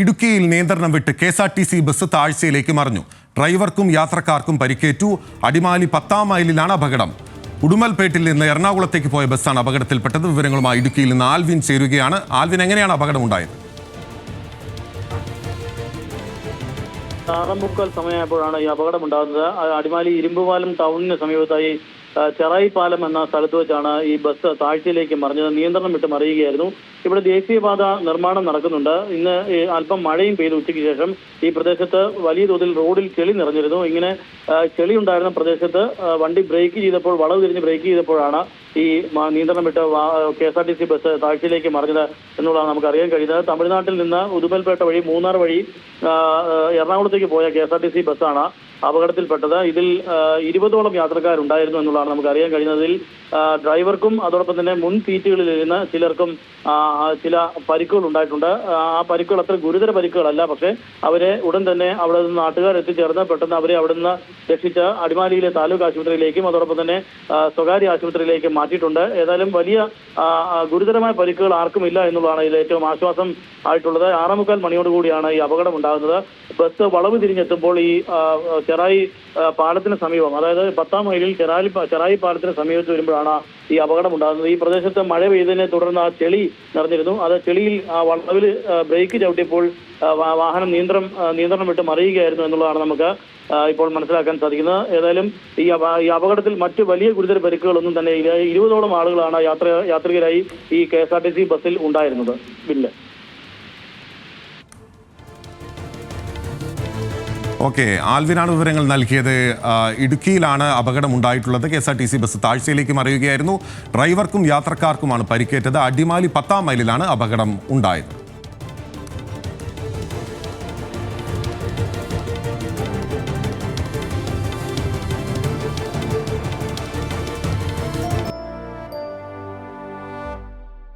ഇടുക്കിയിൽ നിയന്ത്രണം വിട്ട് KSRTC ബസ് താഴ്ചയിലേക്ക് മറിഞ്ഞു. ഡ്രൈവർക്കും യാത്രക്കാർക്കും പരിക്കേറ്റു. അടിമാലി 10-ാം മൈലിലാണ് അപകടം. ഉടുമൽപേട്ടിൽ നിന്ന് എറണാകുളത്തേക്ക് പോയ ബസ്സാണ് അപകടത്തിൽപ്പെട്ടത്. വിവരങ്ങളുമായി ഇടുക്കിയിൽ നിന്ന് ആൽവിൻ ചേരുകയാണ്. ആൽവിൻ, എങ്ങനെയാണ് അപകടം ഉണ്ടായത്? 6:45 സമയമായപ്പോഴാണ് ഈ അപകടം ഉണ്ടാകുന്നത്. അടിമാലി ഇരുമ്പുപാലം ടൗണിന് സമീപത്തായി ചെറായി പാലം എന്ന സ്ഥലത്ത് വെച്ചാണ് ഈ ബസ് താഴ്ചയിലേക്ക് മറിഞ്ഞത്. നിയന്ത്രണം വിട്ട് മറിയുകയായിരുന്നു. ഇവിടെ ദേശീയപാത നിർമ്മാണം നടക്കുന്നുണ്ട്. ഇന്ന് അല്പം മഴയും പെയ്തു ഉച്ചയ്ക്ക് ശേഷം ഈ പ്രദേശത്ത് വലിയ തോതിൽ റോഡിൽ ചെളി നിറഞ്ഞിരുന്നു. ഇങ്ങനെ ചെളി ഉണ്ടായിരുന്ന പ്രദേശത്ത് വണ്ടി ബ്രേക്ക് ചെയ്തപ്പോൾ, വളവ് തിരിഞ്ഞ് ബ്രേക്ക് ചെയ്തപ്പോഴാണ് ഈ നിയന്ത്രണം വിട്ട് KSRTC ബസ് താഴ്ചയിലേക്ക് മറിഞ്ഞത് എന്നുള്ളതാണ് നമുക്ക് അറിയാൻ കഴിയുന്നത്. തമിഴ്നാട്ടിൽ നിന്ന് ഉദുമൽപേട്ട വഴി മൂന്നാർ വഴി എറണാകുളത്തേക്ക് പോയ KSRTC ബസ്സാണ് അപകടത്തിൽപ്പെട്ടത്. ഇതിൽ 20ഓളം യാത്രക്കാരുണ്ടായിരുന്നു എന്നുള്ളതാണ് നമുക്ക് അറിയാൻ കഴിയുന്നതിൽ ഡ്രൈവർക്കും അതോടൊപ്പം തന്നെ മുൻ സീറ്റുകളിലിരുന്ന് ചിലർക്കും ചില പരിക്കുകൾ ഉണ്ടായിട്ടുണ്ട്. ആ പരിക്കുകൾ അത്ര ഗുരുതര പരിക്കുകളല്ല, പക്ഷേ അവരെ ഉടൻ തന്നെ അവിടെ നിന്ന് നാട്ടുകാർ എത്തിച്ചേർന്ന് പെട്ടെന്ന് അവരെ അവിടെ നിന്ന് രക്ഷിച്ച് അടിമാലിയിലെ താലൂക്ക് ആശുപത്രിയിലേക്കും അതോടൊപ്പം തന്നെ സ്വകാര്യ ആശുപത്രിയിലേക്കും മാറ്റിയിട്ടുണ്ട്. ഏതായാലും വലിയ ഗുരുതരമായ പരിക്കുകൾ ആർക്കുമില്ല എന്നുള്ളതാണ് ഇതിൽ ഏറ്റവും ആശ്വാസം ആയിട്ടുള്ളത്. 6:45 മണിയോടുകൂടിയാണ് ഈ അപകടം ഉണ്ടാകുന്നത്. ബസ് വളവ് തിരിഞ്ഞെത്തുമ്പോൾ ഈ ചെറായി പാലത്തിന് സമീപം, അതായത് 10-ാം മൈലിൽ ചെറായി പാലത്തിന് സമീപത്ത് വരുമ്പോഴാണ് ഈ അപകടം ഉണ്ടാകുന്നത്. ഈ പ്രദേശത്ത് മഴ പെയ്തതിനെ തുടർന്ന് ആ ചെളി നിറഞ്ഞിരുന്നു. അത് ചെളിയിൽ വളവിൽ ബ്രേക്ക് ചവിട്ടിയപ്പോൾ വാഹനം നിയന്ത്രണം വിട്ട് മറിയുകയായിരുന്നു എന്നുള്ളതാണ് നമുക്ക് ഇപ്പോൾ മനസ്സിലാക്കാൻ സാധിക്കുന്നത്. ഏതായാലും ഈ അപകടത്തിൽ മറ്റ് വലിയ ഗുരുതര പരിക്കുകളൊന്നും തന്നെ ഇല്ല. 20ഓളം ആളുകളാണ് യാത്രികരായി ഈ KSRTC ബസ്സിൽ ഉണ്ടായിരുന്നത്. ബില്ല്. ഓക്കെ, ആൽവിനാണ് വിവരങ്ങൾ നൽകിയത്. ഇടുക്കിയിലാണ് അപകടം ഉണ്ടായിട്ടുള്ളത്. KSRTC bus താഴ്ചയിലേക്ക് മറിയുകയായിരുന്നു. ഡ്രൈവർക്കും യാത്രക്കാർക്കുമാണ് പരിക്കേറ്റത്. അടിമാലി 10-ാം മൈലിലാണ് അപകടം ഉണ്ടായത്.